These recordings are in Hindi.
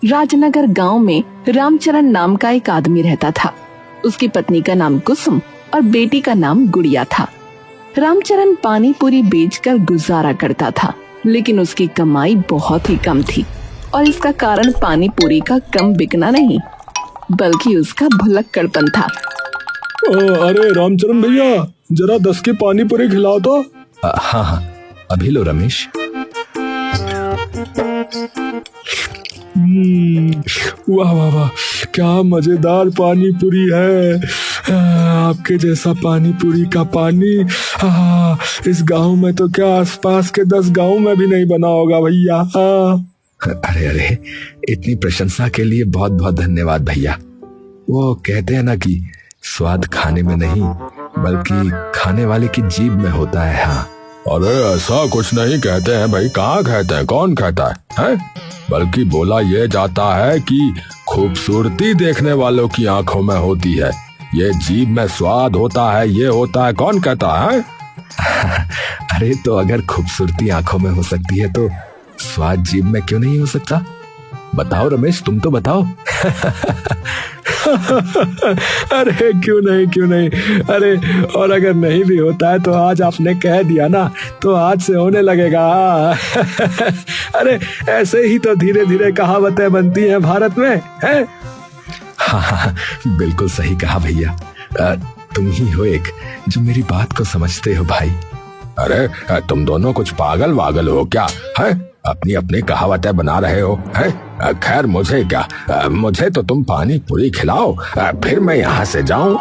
राजनगर गांव में रामचरण नाम का एक आदमी रहता था। उसकी पत्नी का नाम कुसुम और बेटी का नाम गुड़िया था। रामचरण पानी पूरी बेचकर गुजारा करता था, लेकिन उसकी कमाई बहुत ही कम थी और इसका कारण पानी पूरी का कम बिकना नहीं, बल्कि उसका भुलक्कड़पन था। अरे रामचरण भैया, जरा 10 की पानी पूरी खिलाओ तो। हाँ हाँ, अभी लो रमेश। वाह वाह वाह, क्या मजेदार पानी पूरी है। आपके जैसा पानी पूरी का पानी इस गांव में तो क्या आसपास के 10 गांव में भी नहीं बना होगा भैया। अरे अरे, इतनी प्रशंसा के लिए बहुत बहुत धन्यवाद भैया। वो कहते हैं ना कि स्वाद खाने में नहीं बल्कि खाने वाले की जीभ में होता है। हाँ, अरे ऐसा कुछ नहीं कहते हैं भाई, कहाँ कहते हैं, कौन कहता है? बल्कि बोला यह जाता है कि खूबसूरती देखने वालों की आंखों में होती है, ये जीभ में स्वाद होता है, ये होता है, कौन कहता है? अरे तो अगर खूबसूरती आंखों में हो सकती है तो स्वाद जीभ में क्यों नहीं हो सकता? बताओ रमेश, तुम तो बताओ। अरे क्यों नहीं। अरे और अगर नहीं भी होता है तो आज आपने कह दिया ना, तो आज से होने लगेगा। अरे ऐसे ही तो धीरे धीरे कहावतें बनती हैं भारत में, है? हाँ, बिल्कुल सही कहा भैया। तुम ही हो एक जो मेरी बात को समझते हो भाई। अरे तुम दोनों कुछ पागल वागल हो क्या है? अपनी अपनी कहावतें बना रहे हो, है? खैर मुझे क्या, मुझे तो तुम पानी पूरी खिलाओ, फिर मैं यहाँ से जाऊं।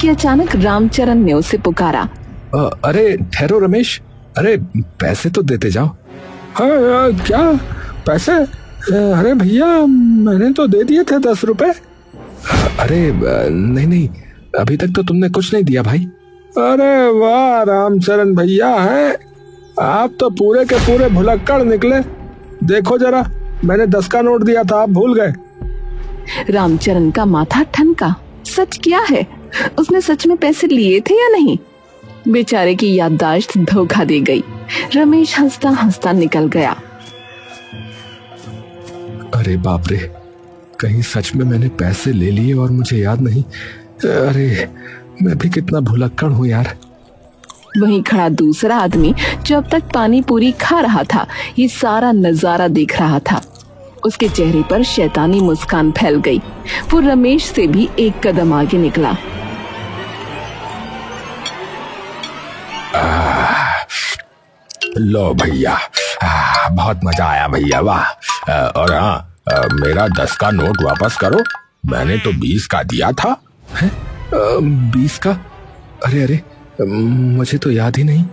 कि अचानक रामचरण ने उसे पुकारा। अरे ठहरो रमेश, अरे पैसे तो देते जाओ। क्या पैसे? अरे भैया, मैंने तो दे दिए थे 10 रुपए। अरे नहीं, अभी तक तो तुमने कुछ नहीं दिया भाई। अरे वाह रामचरण भैया, है आप तो पूरे के पूरे भुलक्कड़ निकले। देखो जरा, मैंने 10 का नोट दिया था, आप भूल गए। रामचरण का माथा ठनका। सच क्या है? उसने सच में पैसे लिए थे या नहीं? बेचारे की याददाश्त धोखा दे गई। रमेश हंसता हंसता निकल गया। अरे बाप रे, कहीं सच में मैंने पैसे ले लिए और मुझे याद नहीं। अरे मैं भी कितना भुलक्कड़ हूँ यार। वहीं खड़ा दूसरा आदमी जो अब तक पानी पूरी खा रहा था, ये सारा नजारा देख रहा था। उसके चेहरे पर शैतानी मुस्कान फैल गई। वो रमेश से भी एक कदम आगे निकला। लो भैया, बहुत मजा आया भैया, वाह। और हाँ, मेरा 10 का नोट वापस करो, मैंने तो 20 का दिया था। है? 20 का? अरे मुझे तो याद ही नहीं।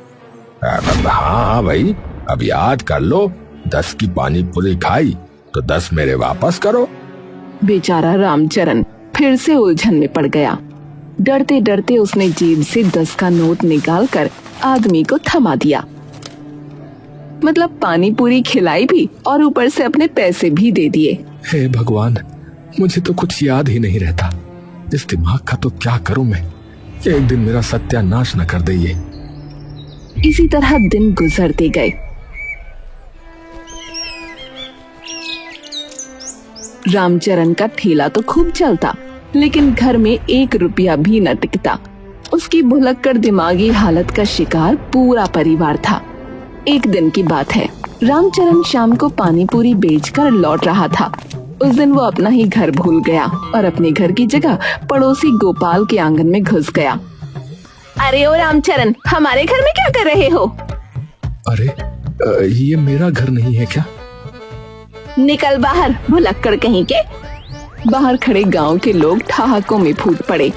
हाँ भाई, अब याद कर लो। 10 की पानी पूरी खाई तो 10 मेरे वापस करो। बेचारा रामचरण फिर से उलझन में पड़ गया। डरते डरते उसने जेब से 10 का नोट निकालकर आदमी को थमा दिया। मतलब पानी पूरी खिलाई भी और ऊपर से अपने पैसे भी दे दिए। हे भगवान, मुझे तो कुछ याद ही नहीं रहता। इस दिमाग का तो क्या करूं मैं? एक दिन मेरा सत्यानाश न कर दे ये। इसी तरह दिन गुजरते गए। रामचरण का ठेला तो खूब चलता, लेकिन घर में 1 रुपया भी न टिकता। उसकी भुलक्कड़ दिमागी हालत का शिकार पूरा परिवार था। एक दिन की बात है, रामचरण शाम को पानी पूरी बेचकर लौट रहा था। उस दिन वो अपना ही घर भूल गया और अपने घर की जगह पड़ोसी गोपाल के आंगन में घुस गया। अरे ओ रामचरण, हमारे घर में क्या कर रहे हो? अरे ये मेरा घर नहीं है क्या? निकल बाहर, भुलक्कड़ कहीं के। बाहर खड़े गांव के लोग ठहाकों में फूट पड़े।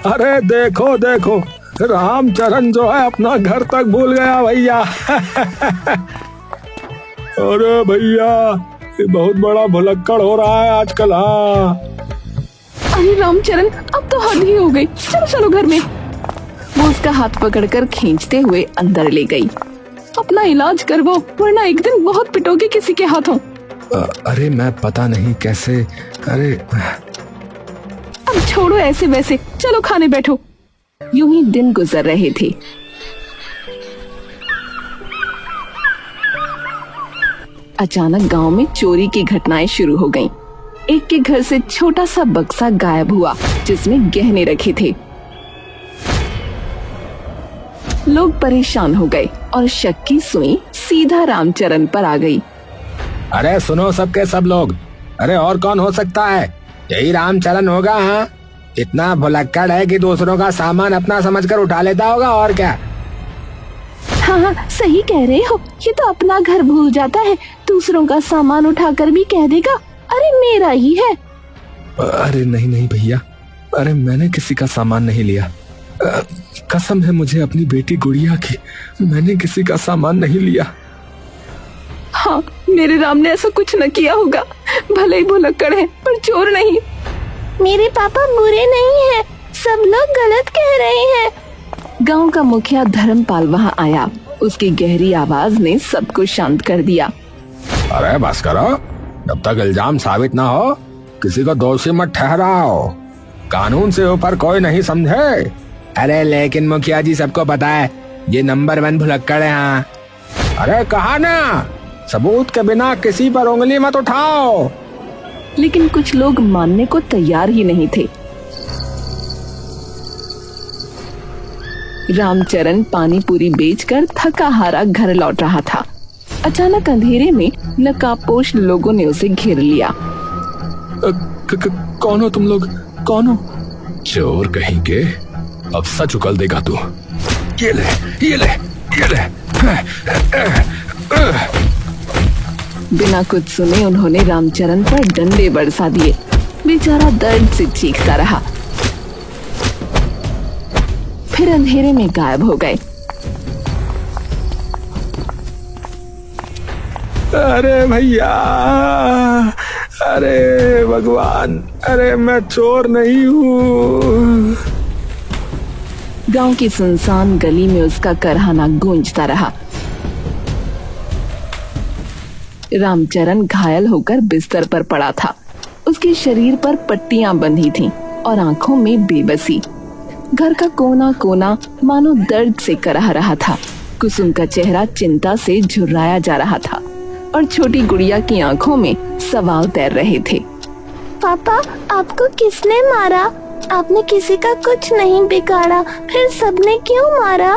अरे देखो देखो, रामचरण जो है अपना घर तक भूल गया भैया। अरे भैया, ये बहुत बड़ा भुलक्कड़ हो रहा है आजकल। हाँ, अरे रामचरण, अब तो हद ही हो गई। चलो चलो घर में। वो उसका हाथ पकड़कर खींचते हुए अंदर ले गई। अपना इलाज करवाओ, वरना एक दिन बहुत पिटोगे किसी के हाथों। अरे मैं पता नहीं कैसे। अरे अब छोड़ो ऐसे वैसे, चलो खाने बैठो। यूं ही दिन गुजर रहे थे। अचानक गांव में चोरी की घटनाएं शुरू हो गईं। एक के घर से छोटा सा बक्सा गायब हुआ जिसमें गहने रखे थे। लोग परेशान हो गए और शक की सुई सीधा रामचरण पर आ गई। अरे सुनो सबके सब लोग, अरे और कौन हो सकता है? यही रामचरण होगा। हाँ, इतना भुलक्कड़ है कि दूसरों का सामान अपना समझकर उठा लेता होगा, और क्या। हाँ, सही कह रहे हो। ये तो अपना घर भूल जाता है, दूसरों का सामान उठाकर भी कह देगा अरे मेरा ही है। अरे नहीं नहीं भैया, अरे मैंने किसी का सामान नहीं लिया। कसम है मुझे अपनी बेटी गुड़िया की, मैंने किसी का सामान नहीं लिया। हाँ, मेरे राम ने ऐसा कुछ न किया होगा। भले ही भुलक्कड़ है पर चोर नहीं। मेरे पापा बुरे नहीं हैं, सब लोग गलत कह रहे हैं। गांव का मुखिया धर्मपाल वहां आया। उसकी गहरी आवाज ने सबको शांत कर दिया। अरे बस करो, जब तक इल्जाम साबित ना हो किसी को दोषी मत ठहराओ। कानून से ऊपर कोई नहीं, समझे? अरे लेकिन मुखिया जी, सबको पता है ये नंबर 1 भुलक्कड़ है। हाँ, अरे कहा ना, सबूत के बिना किसी पर उंगली मत उठाओ। लेकिन कुछ लोग मानने को तैयार ही नहीं थे। रामचरण पानी पूरी बेचकर थका हारा घर लौट रहा था। अचानक अंधेरे में नकाबपोश लोगों ने उसे घेर लिया। कौन हो तुम लोग? कौन हो? चोर कहीं के, अब सच उगल देगा तू। ये ले, ये ले, ये ले। बिना कुछ सुने उन्होंने रामचरण पर डंडे बरसा दिए। बेचारा दर्द से चीखता रहा, फिर अंधेरे में गायब हो गए। अरे भैया, अरे भगवान, अरे मैं चोर नहीं हूँ। गांव की सुनसान गली में उसका करहाना गूंजता रहा। रामचरण घायल होकर बिस्तर पर पड़ा था। उसके शरीर पर पट्टियां बंधी थीं और आंखों में बेबसी। घर का कोना कोना मानो दर्द से कराह रहा था। कुसुम का चेहरा चिंता से झुर्राया जा रहा था और छोटी गुड़िया की आंखों में सवाल तैर रहे थे। पापा, आपको किसने मारा? आपने किसी का कुछ नहीं बिगाड़ा, फिर सबने क्यों मारा?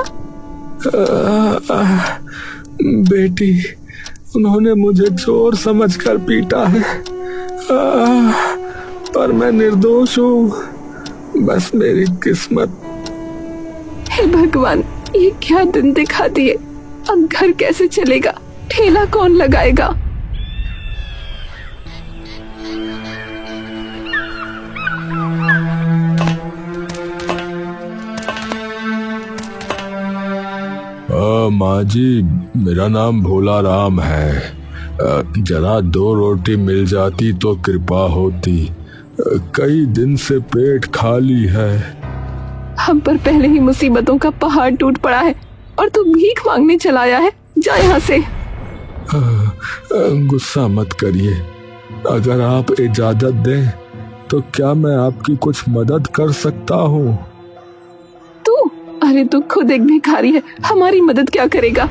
बेटी, उन्होंने मुझे चोर समझकर पीटा है, पर मैं निर्दोष हूँ। बस मेरी किस्मत। हे भगवान, ये क्या दिन दिखा दिए। अब घर कैसे चलेगा? ठेला कौन लगाएगा? माँ जी, मेरा नाम भोला राम है। जरा 2 रोटी मिल जाती तो कृपा होती। कई दिन से पेट खाली है। हम पर पहले ही मुसीबतों का पहाड़ टूट पड़ा है और तू भीख मांगने चला आया है। जा यहाँ से। गुस्सा मत करिए। अगर आप इजाजत दें तो क्या मैं आपकी कुछ मदद कर सकता हूँ? तू? अरे तू खुद एक भिखारी है, हमारी मदद क्या करेगा?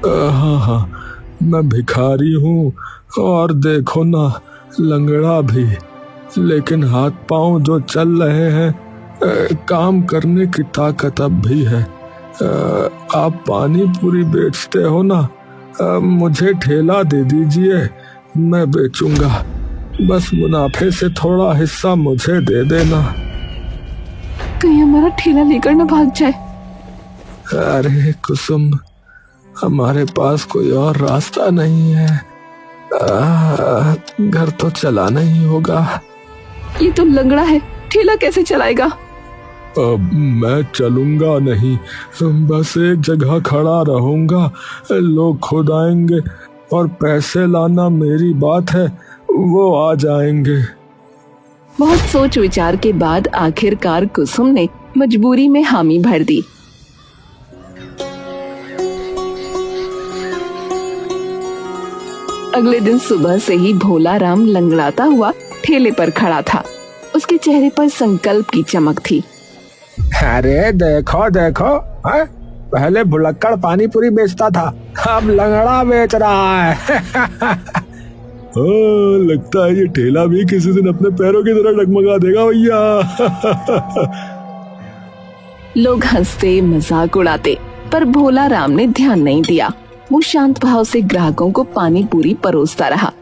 हाँ हाँ, मैं भिखारी हूँ और देखो ना, लंगड़ा भी, लेकिन हाथ पांव जो चल रहे हैं, काम करने की ताकत अब भी है। आप पानी पूरी बेचते हो ना, मुझे ठेला दे दीजिए, मैं बेचूंगा। बस मुनाफे से थोड़ा हिस्सा मुझे दे देना। कहीं हमारा ठेला लेकर न भाग जाए। अरे कुसुम, हमारे पास कोई और रास्ता नहीं है। घर तो चलाना ही होगा। ये तो लंगड़ा है, ठेला कैसे चलाएगा? अब मैं चलूंगा नहीं, बस एक जगह खड़ा रहूंगा। लोग खुद आएंगे और पैसे लाना मेरी बात है, वो आ जाएंगे। बहुत सोच विचार के बाद आखिरकार कुसुम ने मजबूरी में हामी भर दी। अगले दिन सुबह से ही भोला राम लंगड़ाता हुआ ठेले पर खड़ा था। उसके चेहरे पर संकल्प की चमक थी। अरे देखो देखो, है? पहले भुलक्कड़ पानी पूरी बेचता था, अब लंगड़ा बेच रहा है। लगता है ये ठेला भी किसी दिन अपने पैरों की तरह डगमगा देगा भैया। लोग हंसते मजाक उड़ाते, पर भोला राम ने ध्यान नहीं दिया। वो शांत भाव से ग्राहकों को पानी पूरी परोसता रहा।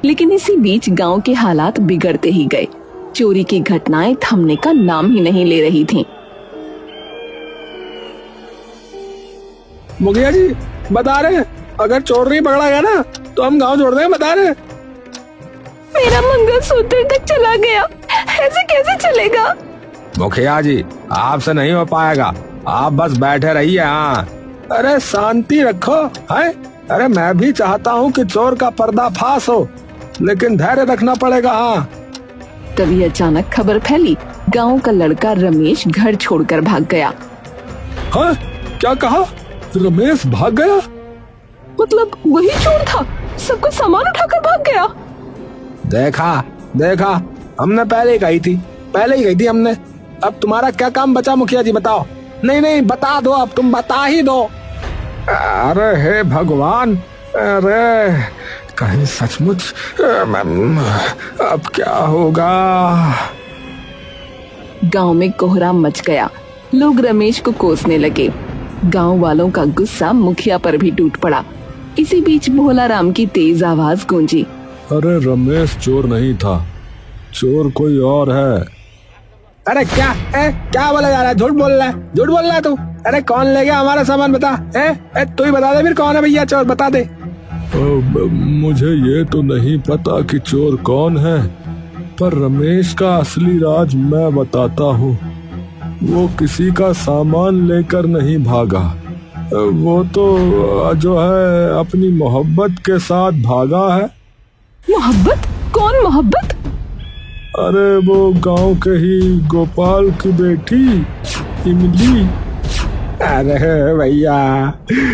लेकिन इसी बीच गांव के हालात बिगड़ते ही गए। चोरी की घटनाएं थमने का नाम ही नहीं ले रही थीं। मुखिया जी बता रहे, अगर चोर नहीं पकड़ा गया ना तो हम गांव छोड़ देंगे, बता रहे। मेरा मंगलसूत्र तक चला गया, ऐसे कैसे चलेगा? मुखिया जी आपसे नहीं हो पाएगा, आप बस बैठे रहिए। हाँ, अरे शांति रखो, है? अरे मैं भी चाहता हूँ कि चोर का पर्दाफाश हो, लेकिन धैर्य रखना पड़ेगा। हाँ। तभी अचानक खबर फैली, गांव का लड़का रमेश घर छोड़कर भाग गया। हाँ, क्या कहा? रमेश भाग गया? मतलब वही चोर था, सबका सामान उठाकर भाग गया। देखा देखा, हमने पहले ही कही थी हमने। अब तुम्हारा क्या काम बचा मुखिया जी, बताओ। नहीं बता दो, अब तुम बता ही दो। अरे हे भगवान, अरे कहीं सचमुच अब क्या होगा? गांव में कोहराम मच गया। लोग रमेश को कोसने लगे। गांव वालों का गुस्सा मुखिया पर भी टूट पड़ा। इसी बीच भोला राम की तेज आवाज गूंजी। अरे रमेश चोर नहीं था, चोर कोई और है। अरे क्या बोला जा रहा है? झूठ बोल रहा है तू। अरे कौन ले गया हमारा सामान, बता। तू ही बता दे फिर, कौन है भैया चोर, बता दे। मुझे ये तो नहीं पता कि चोर कौन है, पर रमेश का असली राज मैं बताता हूँ। वो किसी का सामान लेकर नहीं भागा, वो तो जो है अपनी मोहब्बत के साथ भागा है। मोहब्बत? कौन मोहब्बत? अरे वो गांव के ही गोपाल की बेटी इमली। अरे भैया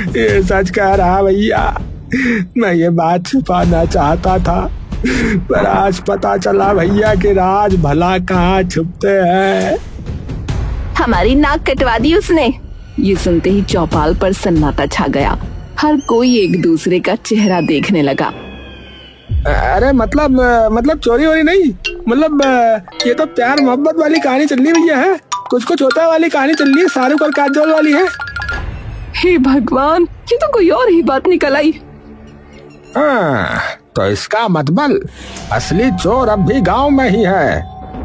ये सच कह रहा भैया, मैं ये बात छुपाना चाहता था, पर आज पता चला भैया कि राज भला कहाँ छुपते हैं। हमारी नाक कटवा दी उसने। ये सुनते ही चौपाल पर सन्नाटा छा गया। हर कोई एक दूसरे का चेहरा देखने लगा। अरे मतलब चोरी वोरी नहीं, मतलब ये तो प्यार मोहब्बत वाली कहानी चल रही भैया है, कुछ होता वाली कहानी चल रही है, शाहरुख और काजोल वाली है। हे भगवान, ये तो कोई और ही बात निकल आई। हाँ, तो इसका मतलब असली चोर अब भी गांव में ही है,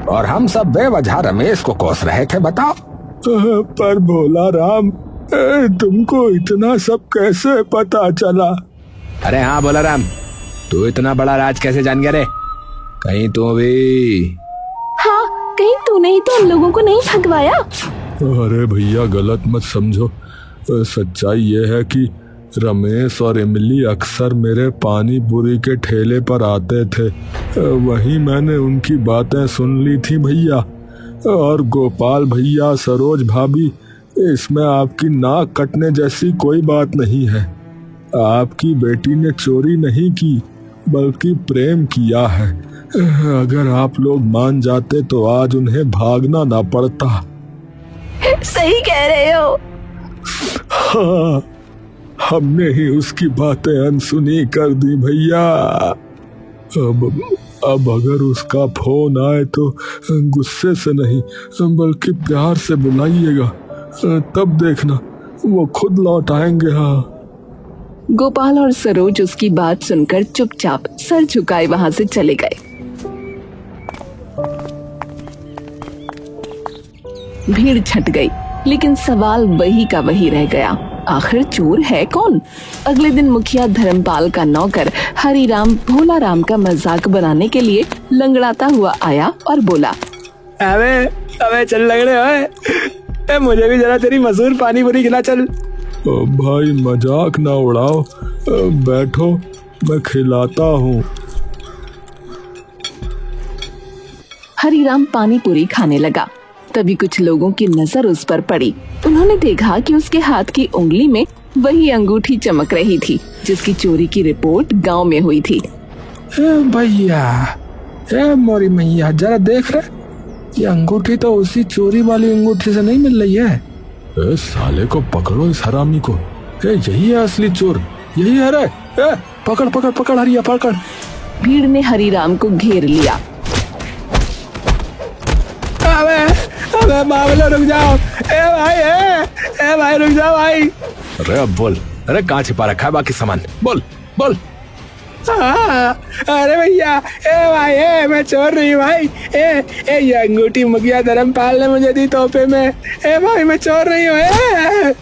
और हम सब बेवजह रमेश को कोस रहे थे, बताओ। पर भोला राम, तुमको इतना सब कैसे पता चला? अरे हाँ भोला राम, तू इतना बड़ा राज कैसे जान गया रे? कहीं तू भी? हाँ, कहीं तूने ही तो उन लोगों को नहीं ठगवाया? अरे भैया गलत मत समझो, सच्चाई ये है कि रमेश और इमली अक्सर मेरे पानी पूरी के ठेले पर आते थे। वहीं मैंने उनकी बातें सुन ली थी भैया। और गोपाल भैया, सरोज भाभी, इसमें आपकी नाक कटने जैसी कोई बात नहीं है। आपकी बेटी ने चोरी नहीं की, बल्कि प्रेम किया है। अगर आप लोग मान जाते तो आज उन्हें भागना ना पड़ता। सही कह रहे हो। हाँ, हमने ही उसकी बातें अनसुनी कर दी भैया। अब अगर उसका फोन आए तो गुस्से से नहीं बल्कि प्यार से बुलाइएगा, तब देखना वो खुद लौट आएंगे। हाँ। गोपाल और सरोज उसकी बात सुनकर चुपचाप सर झुकाए वहां से चले गए। भीड़ छट गई, लेकिन सवाल वही का वही रह गया, आखिर चोर है कौन? अगले दिन मुखिया धर्मपाल का नौकर हरिराम भोला राम का मजाक बनाने के लिए लंगड़ाता हुआ आया और बोला, अबे चल लंगड़े, मुझे भी जरा तेरी मशहूर पानी पूरी खिला चल। भाई मजाक ना उड़ाओ, बैठो मैं खिलाता हूँ। हरिराम पानी पूरी खाने लगा। तभी कुछ लोगों की नजर उस पर पड़ी। उन्होंने देखा कि उसके हाथ की उंगली में वही अंगूठी चमक रही थी जिसकी चोरी की रिपोर्ट गांव में हुई थी। भैया, मोरी मैया, जरा देख रहे, ये अंगूठी तो उसी चोरी वाली अंगूठी से नहीं मिल रही है। ए, साले को पकड़ो इस हरामी को। यही है असली चोर, यही है रे। पकड़ पकड़ पकड़ हरिया पकड़। भीड़ ने हरीराम को घेर लिया। अबे अबे बाबलो रुक जाओ। ए भाई रुक जाओ भाई। अरे अब बोल, अरे कहाँ छिपा रखा है बाकी सामान, बोल बोल। अरे भैया भाई मैं चोर नहीं भाई। ये अंगूठी मुखिया धर्मपाल ने मुझे दी तोहफे में। भाई मैं चोर नहीं हूँ।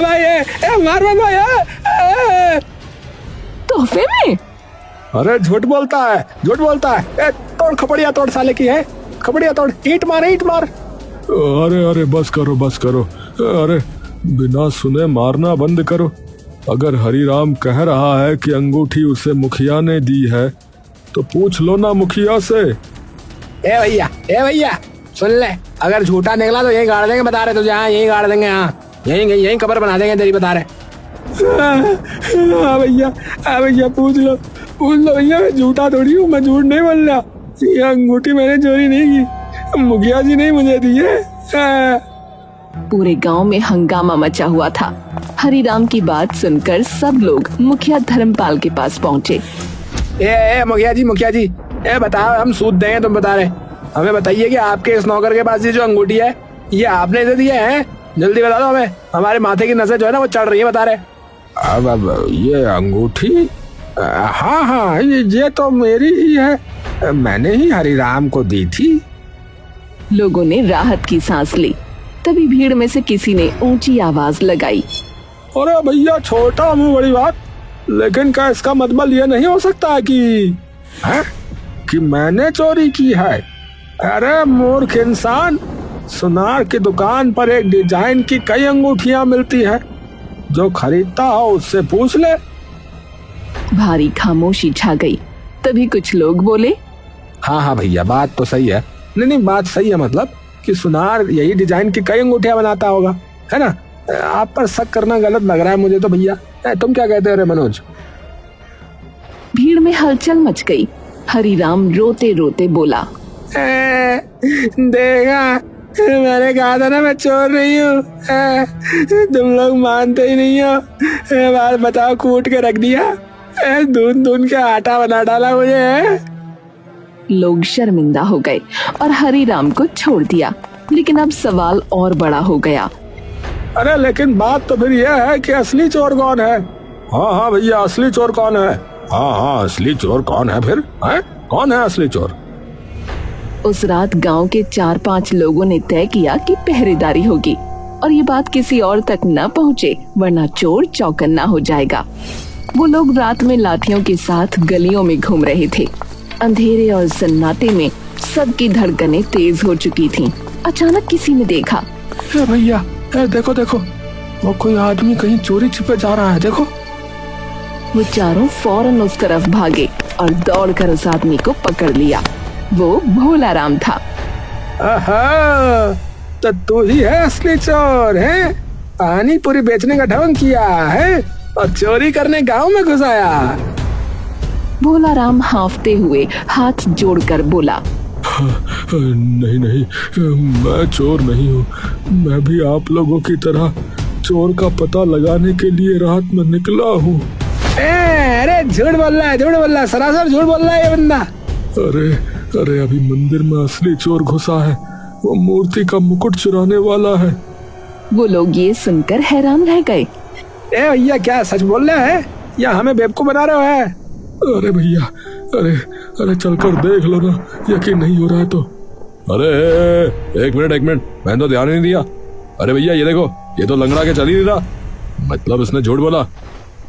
भाई मार मत भाई। तोहफे में? अरे झूठ बोलता है। तोड़ खपड़िया तोड़ साले की है, खपड़िया तोड़, ईंट मार। अरे बस करो। अरे बिना सुने मारना बंद करो। अगर हरीराम कह रहा है कि अंगूठी उसे मुखिया ने दी है तो पूछ लो ना मुखिया से। ए भैया सुन ले, अगर झूठा निकला तो यहीं गाड़ देंगे, बता रहे तुझे। हाँ यहीं गाड़ देंगे, हाँ यहीं कब्र बना देंगे तेरी, बता रहे। हाँ भैया पूछ लो भैया, मैं झूठा थोड़ी हूँ, मैं झूठ नहीं बोल रहा। ये अंगूठी मैंने चोरी नहीं की, मुखिया जी ने मुझे दी है। पूरे गांव में हंगामा मचा हुआ था। हरीराम की बात सुनकर सब लोग मुखिया धर्मपाल के पास पहुँचे। मुखिया जी बताओ, हम सूद देंगे, तुम बता रहे। हमें बताइए कि आपके इस नौकर के पास ये जो अंगूठी है, ये आपने इसे दी है? जल्दी बता दो हमें, हमारे माथे की नजर जो है ना वो चढ़ रही है, बता रहे। अब ये अंगूठी, हाँ ये तो मेरी ही है, मैंने ही हरीराम को दी थी। लोगों ने राहत की सांस ली। तभी भीड़ में से किसी ने ऊंची आवाज लगाई। अरे भैया छोटा मुंह बड़ी बात, लेकिन क्या इसका मतलब ये नहीं हो सकता कि मैंने चोरी की है? अरे मूर्ख इंसान, सुनार की दुकान पर एक डिजाइन की कई अंगूठियां मिलती है, जो खरीदता हो उससे पूछ ले। भारी खामोशी छा गई। तभी कुछ लोग बोले, हाँ भैया बात तो सही है। नहीं बात सही है, मतलब कि सुनार यही डिजाइन की कई अंगूठियां बनाता होगा, है ना? आप पर शक करना गलत लग रहा है मुझे तो भैया। तुम क्या कहते हो रे मनोज? भीड़ में हलचल मच गई। हरीराम रोते रोते बोला, देखा, मैंने कहा था ना मैं चोर नहीं हूँ। तुम लोग मानते ही नहीं हो। बात बताओ, कूट के रख दिया, धुन के आटा बना डाला मुझे। लोग शर्मिंदा हो गए और हरीराम को छोड़ दिया। लेकिन अब सवाल और बड़ा हो गया। अरे लेकिन बात तो फिर यह है कि असली चोर कौन है? हाँ भैया, असली चोर कौन है? हाँ असली चोर कौन है फिर? कौन है असली चोर? उस रात गांव के 4-5 लोगों ने तय किया कि पहरेदारी होगी और ये बात किसी और तक न पहुँचे, वरना चोर चौकन्ना हो जाएगा। वो लोग रात में लाठियों के साथ गलियों में घूम रहे थे। अंधेरे और सन्नाटे में सबकी धड़कनें तेज हो चुकी थीं। अचानक किसी ने देखा, भैया देखो, वो कोई आदमी कहीं चोरी छिपे जा रहा है, देखो। वो चारों फौरन उस तरफ भागे और दौड़कर उस आदमी को पकड़ लिया। वो भोला राम था। तो तू ही है असली चोर, है? पानी पूरी बेचने का ढंग किया है और चोरी करने गांव में घुस आया। भोला राम हांफते हुए हाथ जोड़कर बोला, नहीं मैं चोर नहीं हूँ। मैं भी आप लोगों की तरह चोर का पता लगाने के लिए रात में निकला हूँ। अरे झूठ बोल रहा है, सरासर झूठ बोल रहा है ये बंदा। अरे अभी मंदिर में असली चोर घुसा है, वो मूर्ति का मुकुट चुराने वाला है। वो लोग ये सुनकर हैरान रह गए। भैया क्या सच बोल रहे हैं या हमें बेवकूफ बना रहे हो? है अरे भैया, अरे चलकर देख लो ना, यकीन नहीं हो रहा है तो। अरे एक मिनट, मैंने तो ध्यान नहीं दिया। अरे भैया ये देखो, ये तो लंगड़ा के चल ही नहीं रहा, मतलब इसने झूठ बोला।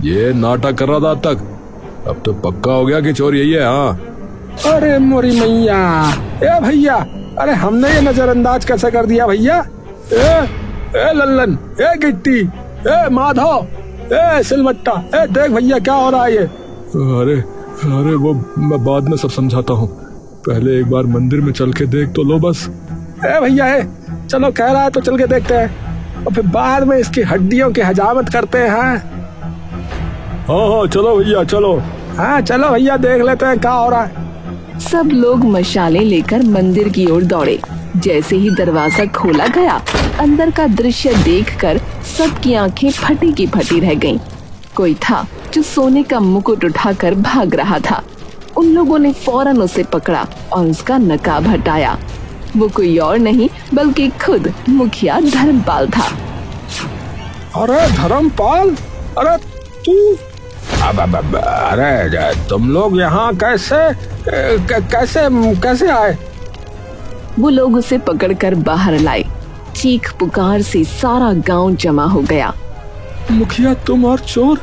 ये नाटक कर रहा था अब तक, अब तो पक्का हो गया कि चोर यही है। हाँ अरे मोरी मैया, भैया, अरे हमने ये नजरअंदाज कैसे कर दिया भैया? ए लल्लन, ए गिट्टी, ए माधव, ए सिलमट्टा, देख भैया क्या हो रहा है ये। अरे वो मैं बाद में सब समझाता हूँ, पहले एक बार मंदिर में चल के देख तो लो बस। भैया चलो, कह रहा है तो चल के देखते हैं और फिर बाद में इसकी हड्डियों की हजामत करते हैं। हाँ चलो भैया चलो। हाँ चलो भैया, देख लेते हैं क्या हो रहा है। सब लोग मशालें लेकर मंदिर की ओर दौड़े। जैसे ही दरवाजा खोला गया, अंदर का दृश्य देखकर सबकी आंखें फटी की फटी रह गईं। कोई था जो सोने का मुकुट उठाकर भाग रहा था। उन लोगों ने फौरन उसे पकड़ा और उसका नकाब हटाया। वो कोई और नहीं बल्कि खुद मुखिया धर्मपाल था। अरे धर्मपाल, अरे तू, अरे तुम लोग यहाँ कैसे आए? वो लोग उसे पकड़कर बाहर लाए। चीख पुकार से सारा गांव जमा हो गया। मुखिया तुम और चोर?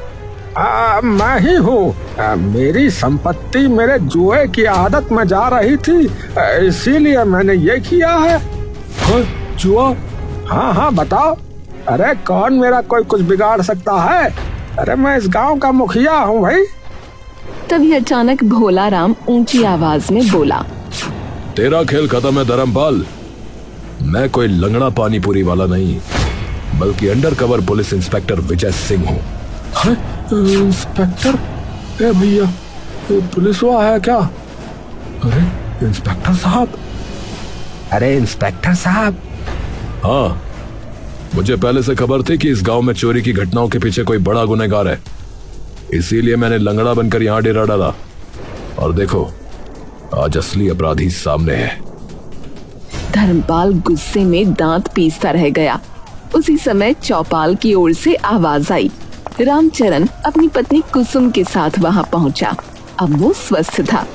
मैं ही हूँ। मेरी संपत्ति मेरे जुए की आदत में जा रही थी, इसीलिए मैंने ये किया है। जुआ? हाँ बताओ। अरे कौन मेरा कोई कुछ बिगाड़ सकता है? अरे मैं इस गांव का मुखिया हूँ भाई। तभी अचानक भोला राम ऊंची आवाज में बोला, तेरा खेल खत्म है धर्मपाल। मैं कोई लंगड़ा पानीपुरी वाला नहीं, बल्कि undercover police inspector Vijay Singh हूँ। इंस्पेक्टर? ए भैया, पुलिस हुआ है क्या? अरे इंस्पेक्टर साहब। अरे इंस्पेक्टर साहब। हाँ, मुझे पहले से खबर थी कि इस गांव में चोरी की घटनाओं के पीछे कोई बड़ा गुनहगार है, इसीलिए मैंने लंगड़ा बनकर यहाँ डेरा डाला। और देखो, आज असली अपराधी सामने है। धर्मपाल गुस्से में दांत पीसता रह गया। उसी समय चौपाल की ओर से आवाज आई। रामचरण अपनी पत्नी कुसुम के साथ वहां पहुंचा। अब वो स्वस्थ था।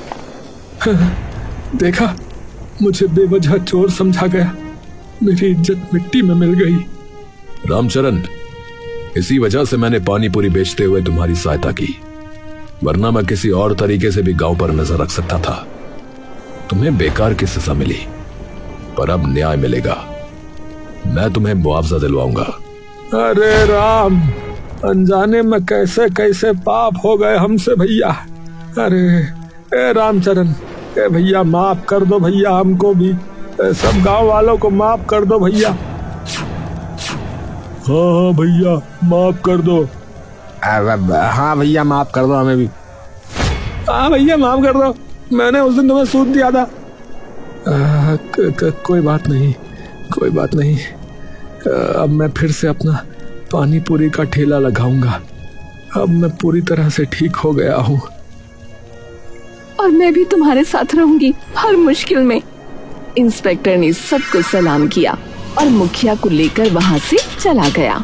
देखा, मुझे बेवजह चोर समझा गया। मेरी इज्जत मिट्टी में मिल गई। रामचरण, इसी वजह से मैंने पानीपुरी बेचते हुए तुम्हारी सहायता की, वरना मैं किसी और तरीके से भी गांव पर नजर रख सकता था। तुम्हें बेकार की सजा मिली, पर अब न्याय मिलेगा। मैं तुम्हें मुआवजा दिलवाऊंगा। अरे राम, अनजाने में कैसे कैसे पाप हो गए हमसे भैया। अरे ए रामचरण, ए भैया माफ कर दो भैया, हमको भी, सब गांव वालों को माफ कर दो भैया। हाँ भैया माफ कर दो। हाँ भैया माफ कर दो हमें भी। हाँ भैया माफ कर दो, मैंने उस दिन तुम्हें सूद दिया था। कोई बात नहीं, कोई बात नहीं। अब मैं फिर से अपना पानीपुरी का ठेला लगाऊंगा। अब मैं पूरी तरह से ठीक हो गया हूँ। और मैं भी तुम्हारे साथ रहूंगी हर मुश्किल में। इंस्पेक्टर ने सबको सलाम किया और मुखिया को लेकर वहां से चला गया।